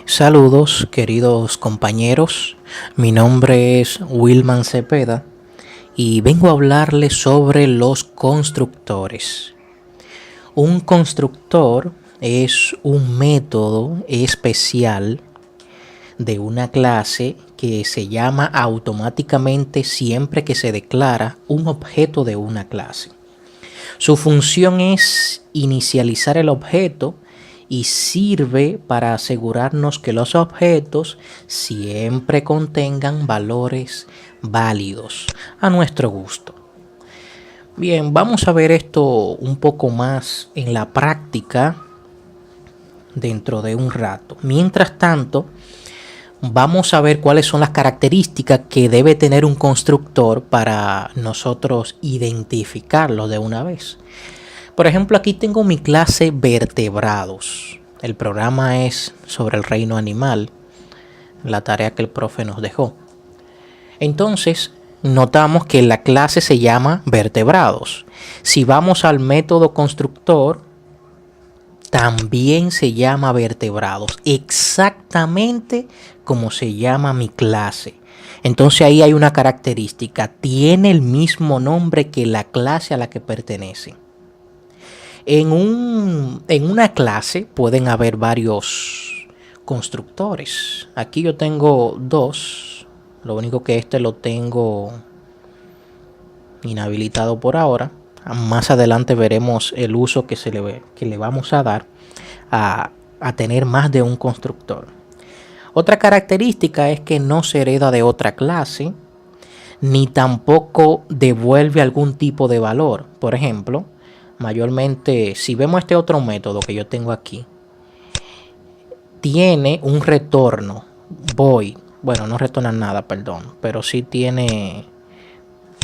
Saludos, queridos compañeros. Mi nombre es Wilman Cepeda y vengo a hablarles sobre los constructores. Un constructor es un método especial de una clase que se llama automáticamente siempre que se declara un objeto de una clase. Su función es inicializar el objeto y sirve para asegurarnos que los objetos siempre contengan valores válidos a nuestro gusto. Bien, vamos a ver esto un poco más en la práctica dentro de un rato. Mientras tanto, vamos a ver cuáles son las características que debe tener un constructor para nosotros identificarlo de una vez. Por ejemplo, aquí tengo mi clase vertebrados. El programa es sobre el reino animal, la tarea que el profe nos dejó. Entonces, notamos que la clase se llama vertebrados. Si vamos al método constructor, también se llama vertebrados, exactamente como se llama mi clase. Entonces ahí hay una característica, tiene el mismo nombre que la clase a la que pertenece. En una clase pueden haber varios constructores. Aquí yo tengo dos. Lo único que lo tengo inhabilitado por ahora. Más adelante veremos el uso que le vamos a dar a tener más de un constructor. Otra característica es que no se hereda de otra clase, ni tampoco devuelve algún tipo de valor. Por ejemplo, mayormente, si vemos este otro método que yo tengo aquí, tiene un retorno, void. Bueno, no retorna nada, perdón, pero sí tiene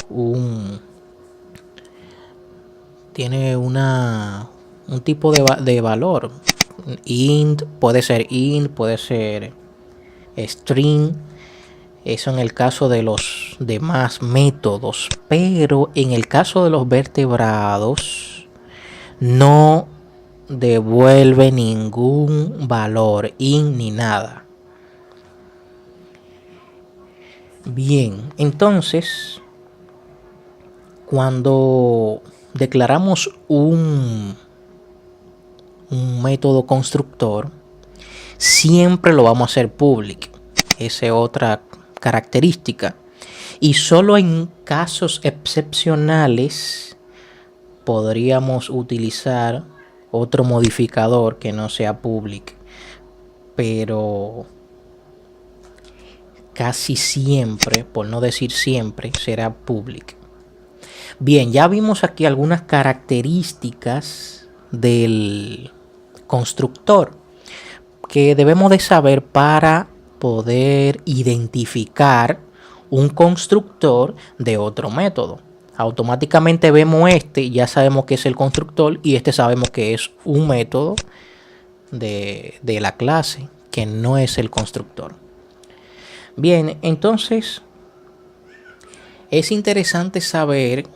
un tipo de valor. Puede ser string. Eso en el caso de los demás métodos, pero en el caso de los vertebrados no devuelve ningún valor ni nada. Bien, entonces cuando declaramos un método constructor, siempre lo vamos a hacer public. Esa es otra característica. Y solo en casos excepcionales podríamos utilizar otro modificador que no sea public. Pero casi siempre, por no decir siempre, será public. Bien, ya vimos aquí algunas características del constructor que debemos de saber para poder identificar un constructor de otro método. Automáticamente vemos y ya sabemos que es el constructor, y sabemos que es un método de la clase, que no es el constructor. Bien, entonces es interesante saber,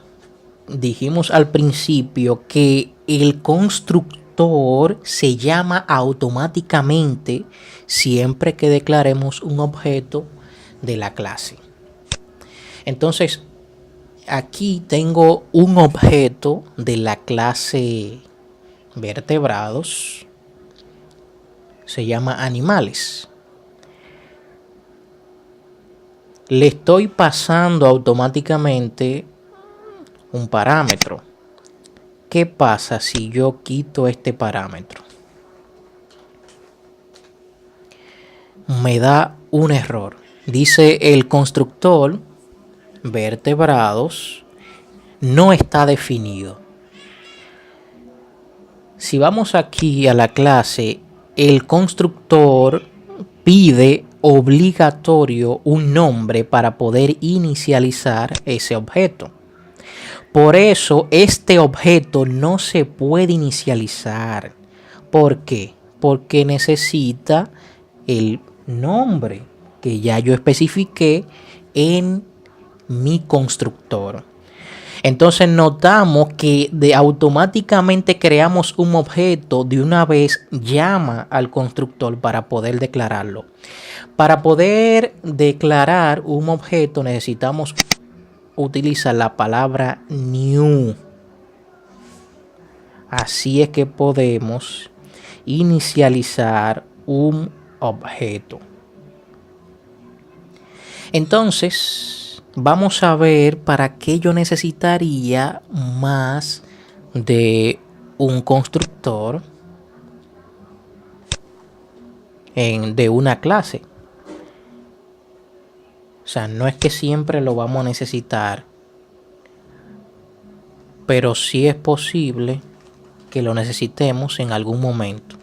dijimos al principio, que el constructor se llama automáticamente siempre que declaremos un objeto de la clase. Entonces, aquí tengo un objeto de la clase vertebrados. Se llama animales. Le estoy pasando automáticamente un parámetro. ¿Qué pasa si yo quito este parámetro? Me da un error. Dice el constructor vertebrados no está definido. Si vamos aquí a la clase, el constructor pide obligatorio un nombre para poder inicializar ese objeto. Por eso este objeto no se puede inicializar. ¿Por qué? Porque necesita el nombre que ya yo especifiqué en mi constructor. Entonces notamos que automáticamente creamos un objeto de una vez llama al constructor para poder declararlo. Para poder declarar un objeto necesitamos utilizar la palabra new. Así es que podemos inicializar un objeto. Entonces, vamos a ver para qué yo necesitaría más de un constructor de una clase. O sea, no es que siempre lo vamos a necesitar, pero sí es posible que lo necesitemos en algún momento.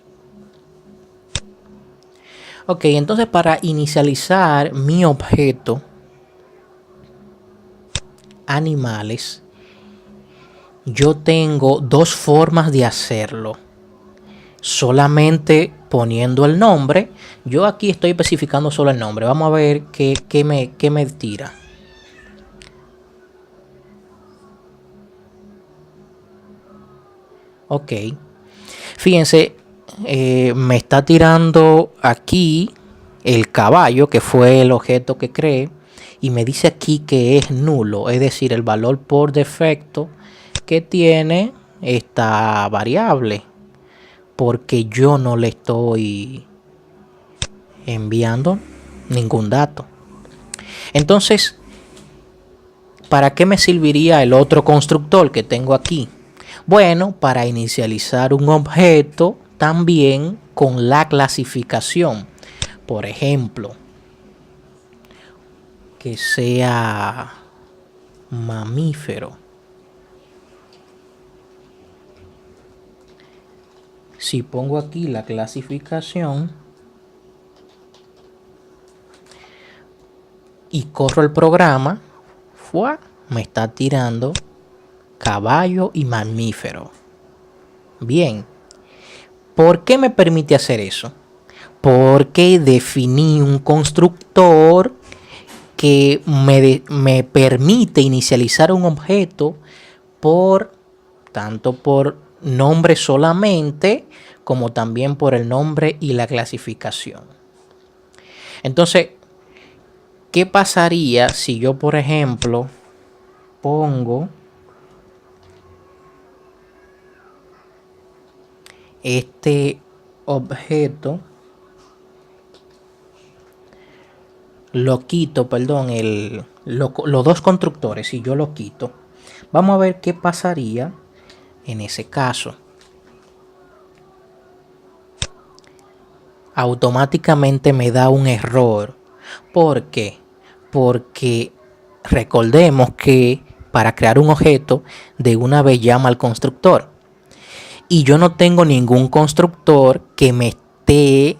Ok, entonces para inicializar mi objeto animales, yo tengo dos formas de hacerlo. Solamente poniendo el nombre. Yo aquí estoy especificando solo el nombre. Vamos a ver qué me tira. Ok. Fíjense, me está tirando aquí el caballo, que fue el objeto que creé. Y me dice aquí que es nulo. Es decir, el valor por defecto que tiene esta variable. Porque yo no le estoy enviando ningún dato. Entonces, ¿para qué me serviría el otro constructor que tengo aquí? Bueno, para inicializar un objeto también con la clasificación. Por ejemplo, que sea mamífero. Si pongo aquí la clasificación y corro el programa, me está tirando caballo y mamífero. Bien, ¿por qué me permite hacer eso? Porque definí un constructor que me permite inicializar un objeto tanto por nombre solamente como también por el nombre y la clasificación. Entonces, ¿qué pasaría si yo, por ejemplo, pongo este objeto, lo quito, perdón, los dos constructores, si yo lo quito? Vamos a ver qué pasaría en ese caso. Automáticamente me da un error. ¿Por qué? Porque recordemos que para crear un objeto de una vez llama al constructor. Y yo no tengo ningún constructor que me esté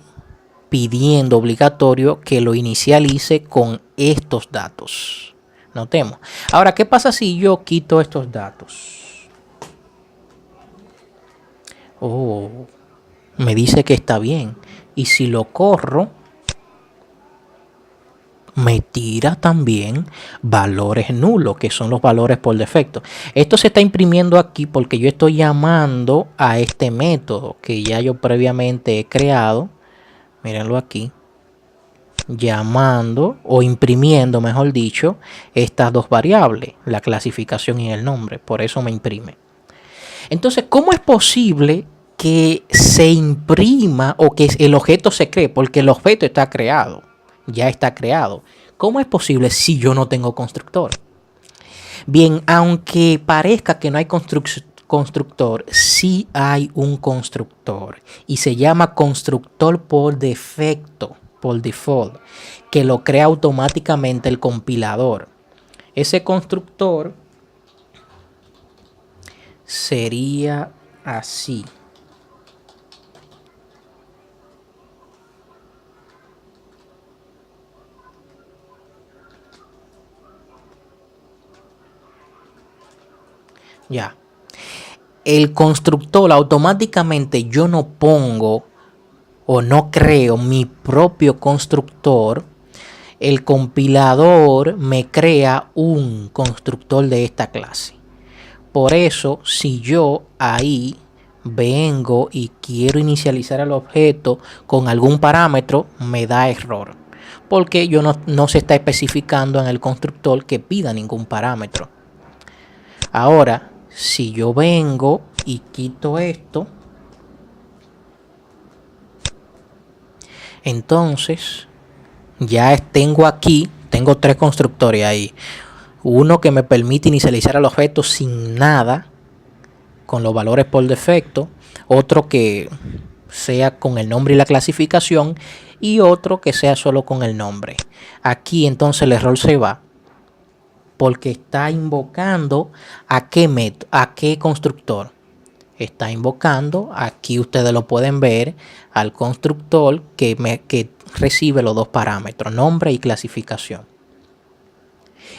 pidiendo obligatorio que lo inicialice con estos datos. Notemos. Ahora, ¿qué pasa si yo quito estos datos? Oh, me dice que está bien. Y si lo corro, me tira también valores nulos, que son los valores por defecto. Esto se está imprimiendo aquí porque yo estoy llamando a este método que ya yo previamente he creado. Mírenlo aquí. Llamando o imprimiendo, mejor dicho, estas dos variables, la clasificación y el nombre. Por eso me imprime. Entonces, ¿cómo es posible que se imprima o que el objeto se cree? Porque el objeto está creado, ya está creado. ¿Cómo es posible si yo no tengo constructor? Bien, aunque parezca que no hay constructor, sí hay un constructor y se llama constructor por defecto, por default, que lo crea automáticamente el compilador. Ese constructor sería así. Ya. El constructor automáticamente yo no pongo o no creo mi propio constructor. El compilador me crea un constructor de esta clase. Por eso, si yo ahí vengo y quiero inicializar el objeto con algún parámetro, me da error. Porque no se está especificando en el constructor que pida ningún parámetro. Ahora, si yo vengo y quito esto, entonces ya tengo tres constructores ahí. Uno que me permite inicializar el objeto sin nada, con los valores por defecto. Otro que sea con el nombre y la clasificación. Y otro que sea solo con el nombre. Aquí entonces el error se va, porque está invocando a qué constructor. Está invocando, aquí ustedes lo pueden ver, al constructor que recibe los dos parámetros, nombre y clasificación.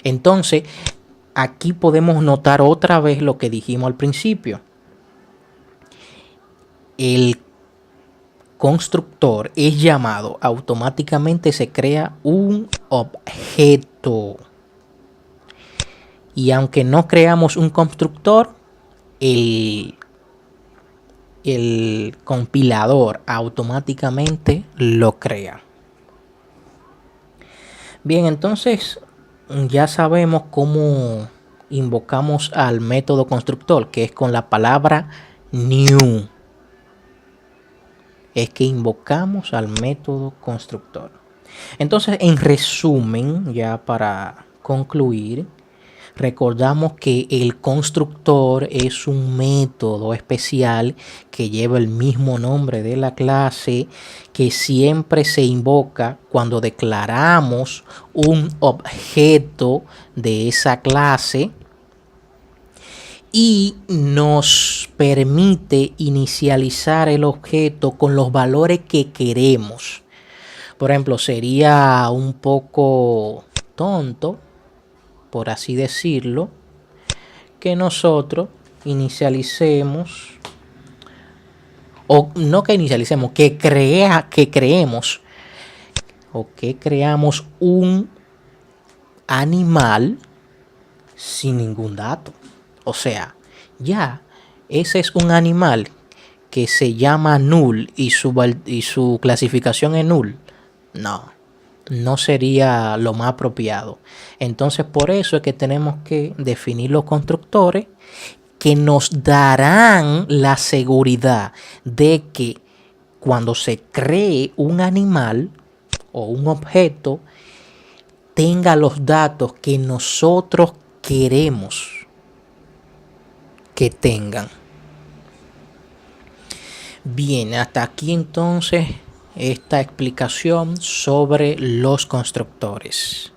Entonces, aquí podemos notar otra vez lo que dijimos al principio. El constructor es llamado, automáticamente se crea un objeto. Y aunque no creamos un constructor, el compilador automáticamente lo crea. Bien, entonces ya sabemos cómo invocamos al método constructor, que es con la palabra new. Es que invocamos al método constructor. Entonces, en resumen, ya para concluir, recordamos que el constructor es un método especial que lleva el mismo nombre de la clase, que siempre se invoca cuando declaramos un objeto de esa clase y nos permite inicializar el objeto con los valores que queremos. Por ejemplo, sería un poco tonto, por así decirlo, que nosotros inicialicemos, o no que inicialicemos, que creemos o que creamos un animal sin ningún dato. O sea, ya ese es un animal que se llama null y su clasificación es null. No sería lo más apropiado. Entonces, por eso es que tenemos que definir los constructores que nos darán la seguridad de que cuando se cree un animal o un objeto, tenga los datos que nosotros queremos que tengan. Bien, hasta aquí entonces esta explicación sobre los constructores.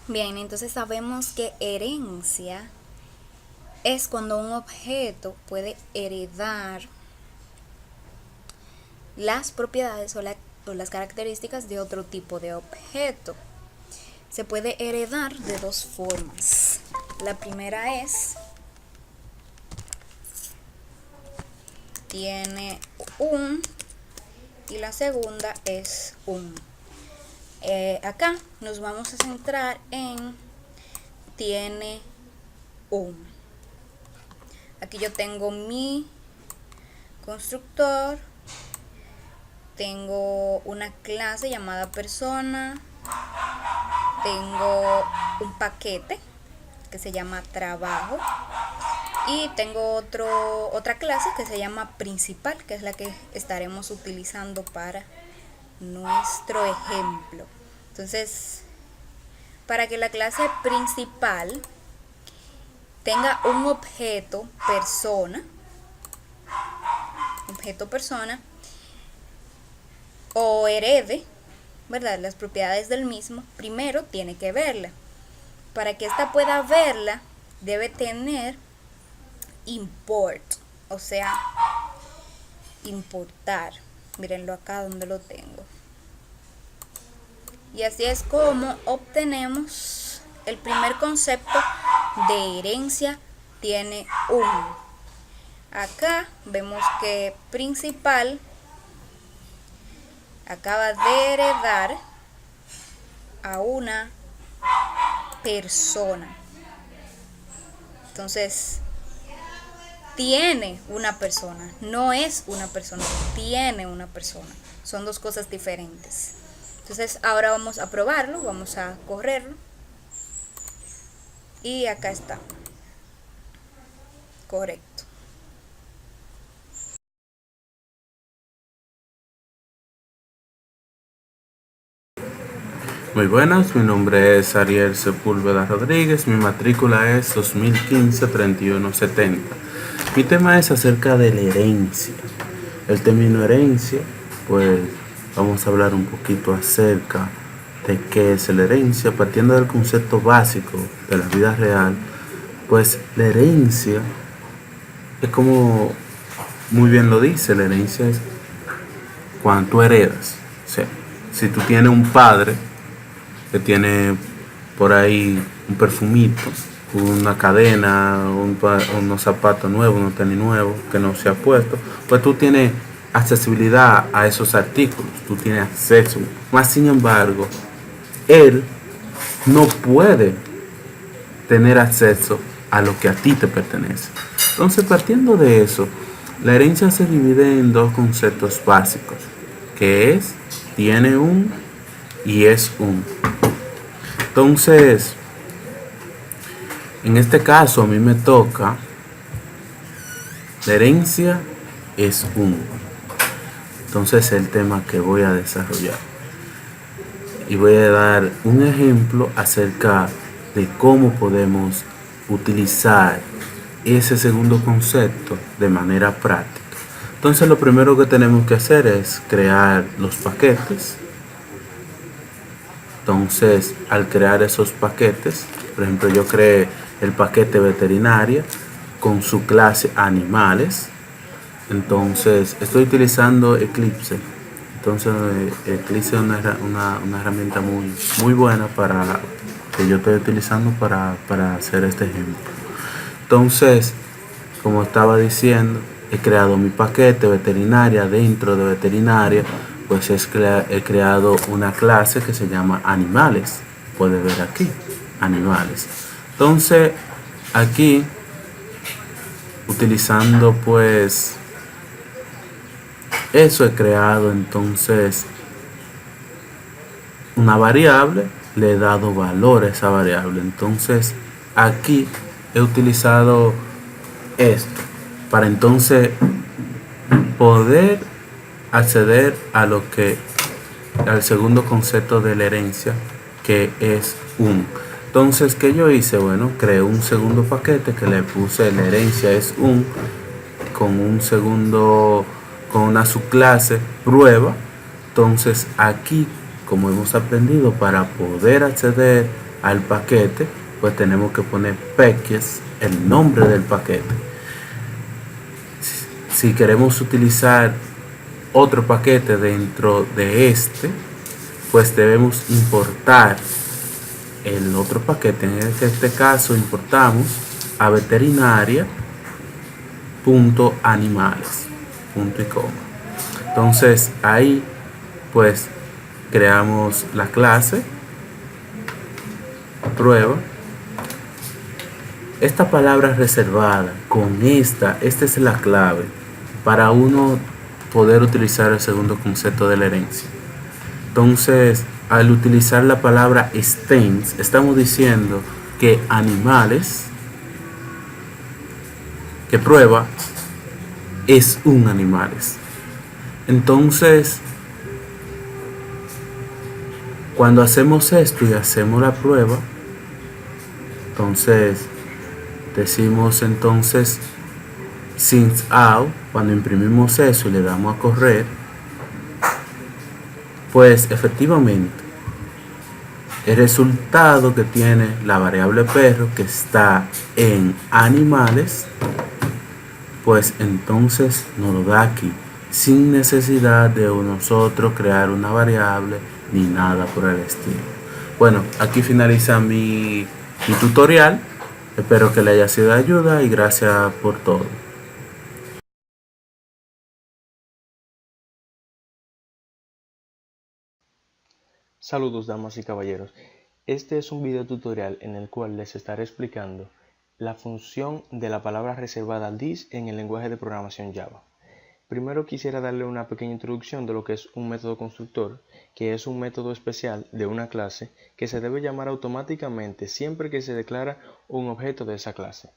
Bien, entonces sabemos que herencia es cuando un objeto puede heredar las propiedades o las características de otro tipo de objeto. Se puede heredar de dos formas. La primera es, tiene un, y la segunda es un. Acá nos vamos a centrar en tiene un. Aquí yo tengo mi constructor, tengo una clase llamada persona, tengo un paquete que se llama trabajo y tengo otra clase que se llama principal, que es la que estaremos utilizando para nuestro ejemplo. Entonces, para que la clase principal tenga un objeto persona o herede, ¿verdad?, las propiedades del mismo, primero tiene que verla. Para que ésta pueda verla, debe tener import, o sea, importar. Mírenlo acá donde lo tengo. Y así es como obtenemos el primer concepto de herencia, tiene un. Acá vemos que principal acaba de heredar a una persona. Entonces, tiene una persona, no es una persona, tiene una persona. Son dos cosas diferentes. Entonces, ahora vamos a probarlo, vamos a correrlo. Y acá está. Correcto. Muy buenas, mi nombre es Ariel Sepúlveda Rodríguez, mi matrícula es 2015-3170. Mi tema es acerca de la herencia. El término herencia, pues vamos a hablar un poquito acerca de qué es la herencia, partiendo del concepto básico de la vida real. Pues la herencia es como muy bien lo dice, la herencia es cuando tú heredas. O sea, si tú tienes un padre que tiene por ahí un perfumito, una cadena, unos zapatos nuevos, unos tenis nuevos que no se ha puesto, pues tú tienes accesibilidad a esos artículos, tú tienes acceso. Más sin embargo, él no puede tener acceso a lo que a ti te pertenece. Entonces, partiendo de eso, la herencia se divide en dos conceptos básicos, que es, tiene un y es un. Entonces, en este caso a mí me toca, la herencia es un. Entonces el tema que voy a desarrollar. Y voy a dar un ejemplo acerca de cómo podemos utilizar ese segundo concepto de manera práctica. Entonces lo primero que tenemos que hacer es crear los paquetes. Entonces, al crear esos paquetes, por ejemplo, yo creé el paquete veterinaria con su clase animales. Entonces, estoy utilizando Eclipse. Entonces, Eclipse es una herramienta muy buena que yo estoy utilizando para hacer este ejemplo. Entonces, como estaba diciendo, he creado mi paquete veterinaria. Dentro de veterinaria, pues he creado una clase que se llama animales. Puedes ver aquí, animales. Entonces, aquí, utilizando pues eso, he creado entonces una variable, le he dado valor a esa variable. Entonces, aquí he utilizado esto para entonces poder acceder a lo que al segundo concepto de la herencia, que es un. Entonces, ¿qué yo hice? Bueno, creé un segundo paquete que le puse la herencia es un, con un segundo, con una subclase prueba. Entonces aquí, como hemos aprendido, para poder acceder al paquete, pues tenemos que poner packets, el nombre del paquete. Si queremos utilizar otro paquete dentro de este, pues debemos importar el otro paquete. En este caso importamos a veterinaria.animales, punto y coma. Entonces ahí pues creamos la clase prueba. Esta palabra reservada con esta es la clave para uno poder utilizar el segundo concepto de la herencia. Entonces, al utilizar la palabra extends, estamos diciendo que animales, que prueba es un animales. Entonces, cuando hacemos esto y hacemos la prueba, entonces decimos entonces since out, cuando imprimimos eso y le damos a correr, pues efectivamente el resultado que tiene la variable perro que está en animales, pues entonces nos lo da aquí, sin necesidad de nosotros crear una variable ni nada por el estilo. Bueno, aquí finaliza mi tutorial. Espero que le haya sido de ayuda y gracias por todo. Saludos damas y caballeros, este es un video tutorial en el cual les estaré explicando la función de la palabra reservada this en el lenguaje de programación Java. Primero quisiera darle una pequeña introducción de lo que es un método constructor, que es un método especial de una clase que se debe llamar automáticamente siempre que se declara un objeto de esa clase.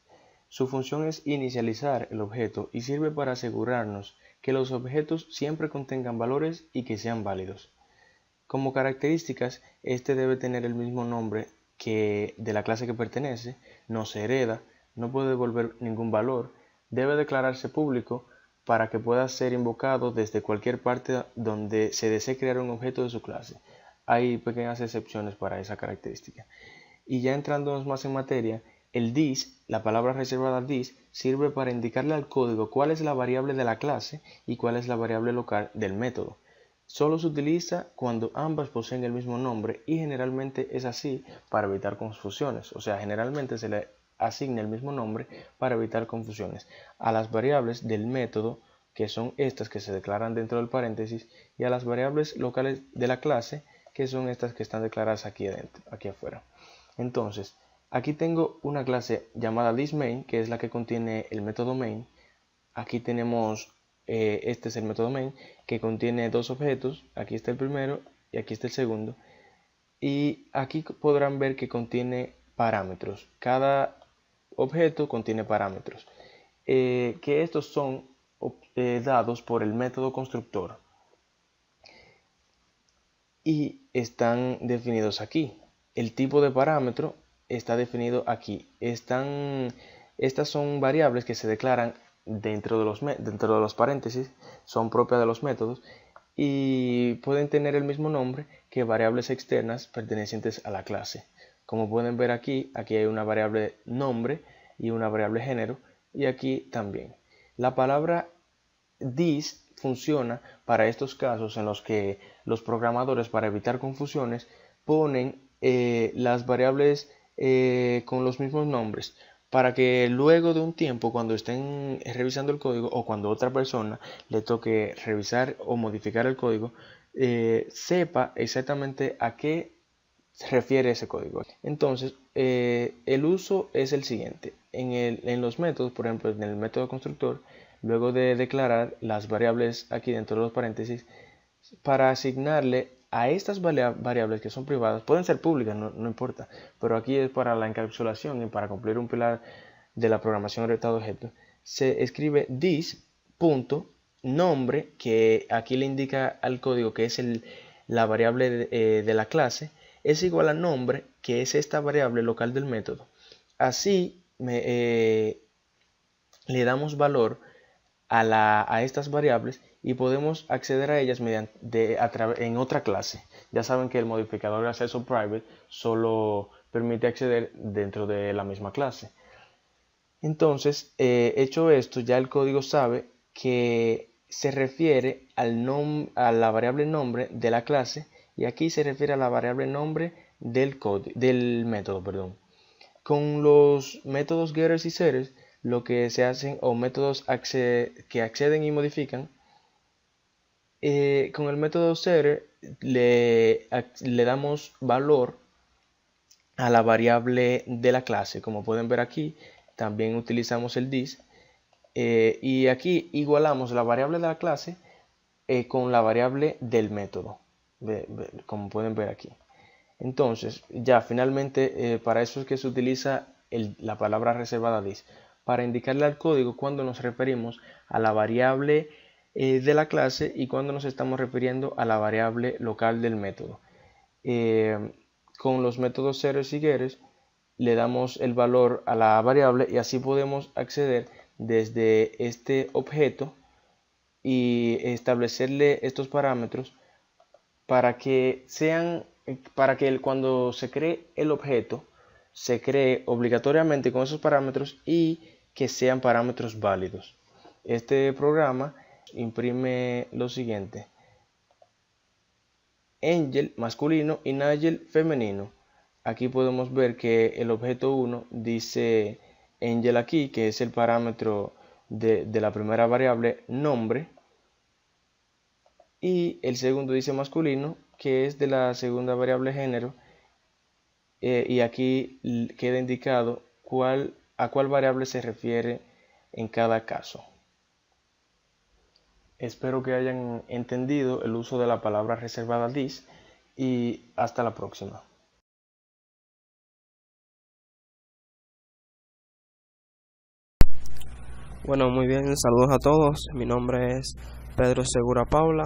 Su función es inicializar el objeto y sirve para asegurarnos que los objetos siempre contengan valores y que sean válidos. Como características, este debe tener el mismo nombre que de la clase que pertenece, no se hereda, no puede devolver ningún valor, debe declararse público para que pueda ser invocado desde cualquier parte donde se desee crear un objeto de su clase. Hay pequeñas excepciones para esa característica. Y ya entrándonos más en materia, el this, la palabra reservada this, sirve para indicarle al código cuál es la variable de la clase y cuál es la variable local del método. Solo se utiliza cuando ambas poseen el mismo nombre y generalmente es así para evitar confusiones. O sea, generalmente se le asigna el mismo nombre para evitar confusiones a las variables del método, que son estas que se declaran dentro del paréntesis, y a las variables locales de la clase, que son estas que están declaradas aquí adentro, aquí afuera. Entonces, aquí tengo una clase llamada thisMain, que es la que contiene el método main. Aquí tenemos este es el método main, que contiene dos objetos. Aquí está el primero y aquí está el segundo. Y aquí podrán ver que contiene parámetros. Cada objeto contiene parámetros. Que estos son dados por el método constructor. Y están definidos aquí. El tipo de parámetro está definido aquí. Estas son variables que se declaran dentro de los paréntesis, son propias de los métodos y pueden tener el mismo nombre que variables externas pertenecientes a la clase. Como pueden ver aquí hay una variable nombre y una variable género, y aquí también. La palabra this funciona para estos casos en los que los programadores, para evitar confusiones, ponen las variables con los mismos nombres, para que luego de un tiempo, cuando estén revisando el código o cuando otra persona le toque revisar o modificar el código, sepa exactamente a qué se refiere ese código. Entonces, el uso es el siguiente. En los métodos, por ejemplo, en el método constructor, luego de declarar las variables aquí dentro de los paréntesis, para asignarle a estas variables que son privadas, pueden ser públicas, no importa, pero aquí es para la encapsulación y para cumplir un pilar de la programación orientada a objetos, se escribe this.nombre, que aquí le indica al código que es la variable de la clase, es igual a nombre, que es esta variable local del método. Así le damos valor a estas variables y podemos acceder a ellas en otra clase. Ya saben que el modificador de acceso private solo permite acceder dentro de la misma clase. Entonces, hecho esto, ya el código sabe que se refiere a la variable nombre de la clase, y aquí se refiere a la variable nombre del método. Con los métodos getters y setters, lo que se hacen, o métodos que acceden y modifican, con el método setter le damos valor a la variable de la clase. Como pueden ver aquí, también utilizamos el this, y aquí igualamos la variable de la clase con la variable del método, como pueden ver aquí. Entonces, ya finalmente, para eso es que se utiliza la palabra reservada this, para indicarle al código cuando nos referimos a la variable de la clase y cuando nos estamos refiriendo a la variable local del método. Con los métodos setters y getters le damos el valor a la variable y así podemos acceder desde este objeto y establecerle estos parámetros para que cuando se cree el objeto se cree obligatoriamente con esos parámetros y que sean parámetros válidos. Este programa imprime lo siguiente: Angel masculino y Nigel femenino. Aquí podemos ver que el objeto 1 dice Angel aquí, que es el parámetro de la primera variable nombre, y el segundo dice masculino, que es de la segunda variable género, y aquí queda indicado a cuál variable se refiere en cada caso. Espero que hayan entendido el uso de la palabra reservada this y hasta la próxima. Bueno, muy bien, saludos a todos. Mi nombre es Pedro Segura Paula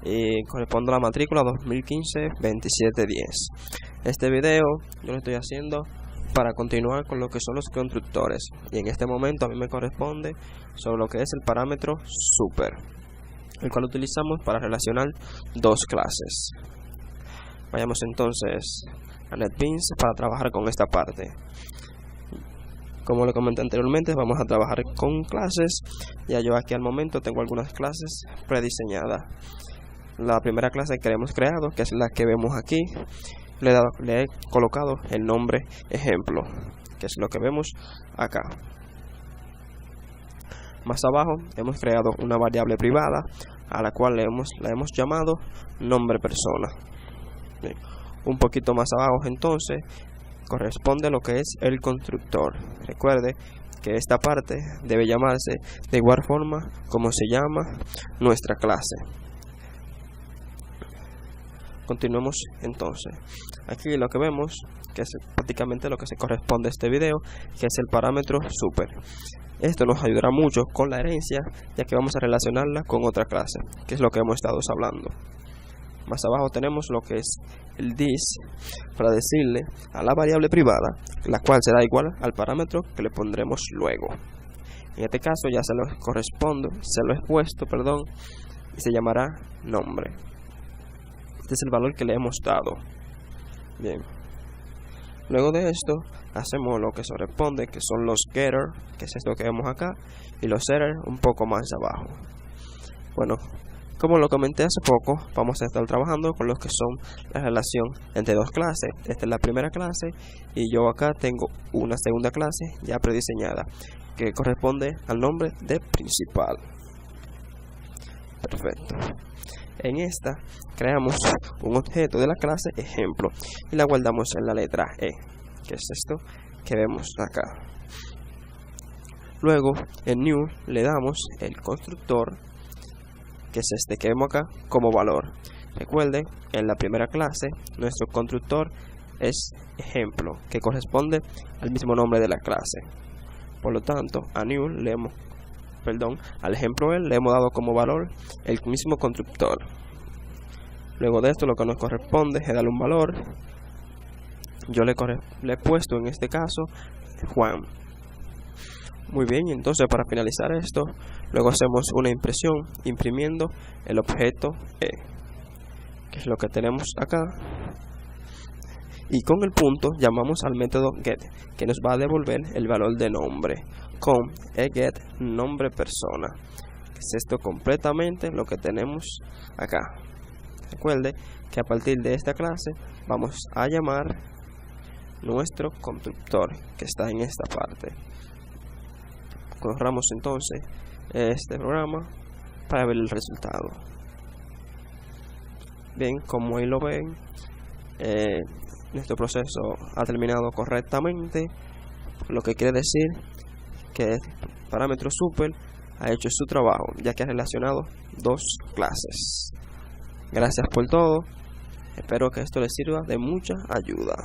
y correspondo a la matrícula 2015-2710. Este video yo lo estoy haciendo para continuar con lo que son los constructores, y en este momento a mí me corresponde sobre lo que es el parámetro super, el cual utilizamos para relacionar dos clases. Vayamos entonces a NetBeans para trabajar con esta parte. Como le comenté anteriormente, vamos a trabajar con clases. Ya yo aquí al momento tengo algunas clases prediseñadas. La primera clase que hemos creado, que es la que vemos aquí, le he colocado el nombre ejemplo, que es lo que vemos acá. Más abajo hemos creado una variable privada a la cual la hemos llamado nombre persona. Bien. Un poquito más abajo entonces corresponde a lo que es el constructor. Recuerde que esta parte debe llamarse de igual forma como se llama nuestra clase. Continuemos entonces. Aquí lo que vemos, que es prácticamente lo que se corresponde a este video, que es el parámetro super. Esto nos ayudará mucho con la herencia, ya que vamos a relacionarla con otra clase, que es lo que hemos estado hablando. Más abajo tenemos lo que es el this, para decirle a la variable privada, la cual será igual al parámetro que le pondremos luego. En este caso ya se lo he puesto, y se llamará nombre. Este es el valor que le hemos dado. Bien. Luego de esto hacemos lo que corresponde, que son los getter, que es esto que vemos acá, y los setter un poco más abajo. Bueno, como lo comenté hace poco, vamos a estar trabajando con lo que son la relación entre dos clases. Esta es la primera clase y yo acá tengo una segunda clase ya prediseñada que corresponde al nombre de principal. Perfecto. En esta creamos un objeto de la clase ejemplo y la guardamos en la letra E, que es esto que vemos acá. Luego en new le damos el constructor, que es este que vemos acá, como valor. Recuerden, en la primera clase nuestro constructor es ejemplo, que corresponde al mismo nombre de la clase. Por lo tanto, a new al ejemplo le hemos dado como valor el mismo constructor. Luego de esto lo que nos corresponde es darle un valor. Yo le he puesto en este caso Juan. Muy bien, y entonces para finalizar esto, luego hacemos una impresión imprimiendo el objeto E, que es lo que tenemos acá, y con el punto llamamos al método get, que nos va a devolver el valor de nombre con get nombre persona, que es esto completamente lo que tenemos acá. Recuerde que a partir de esta clase vamos a llamar nuestro constructor, que está en esta parte. Corramos entonces este programa para ver el resultado. Bien, como ahí lo ven, nuestro proceso ha terminado correctamente, lo que quiere decir que el parámetro super ha hecho su trabajo, ya que ha relacionado dos clases. Gracias por todo, espero que esto les sirva de mucha ayuda.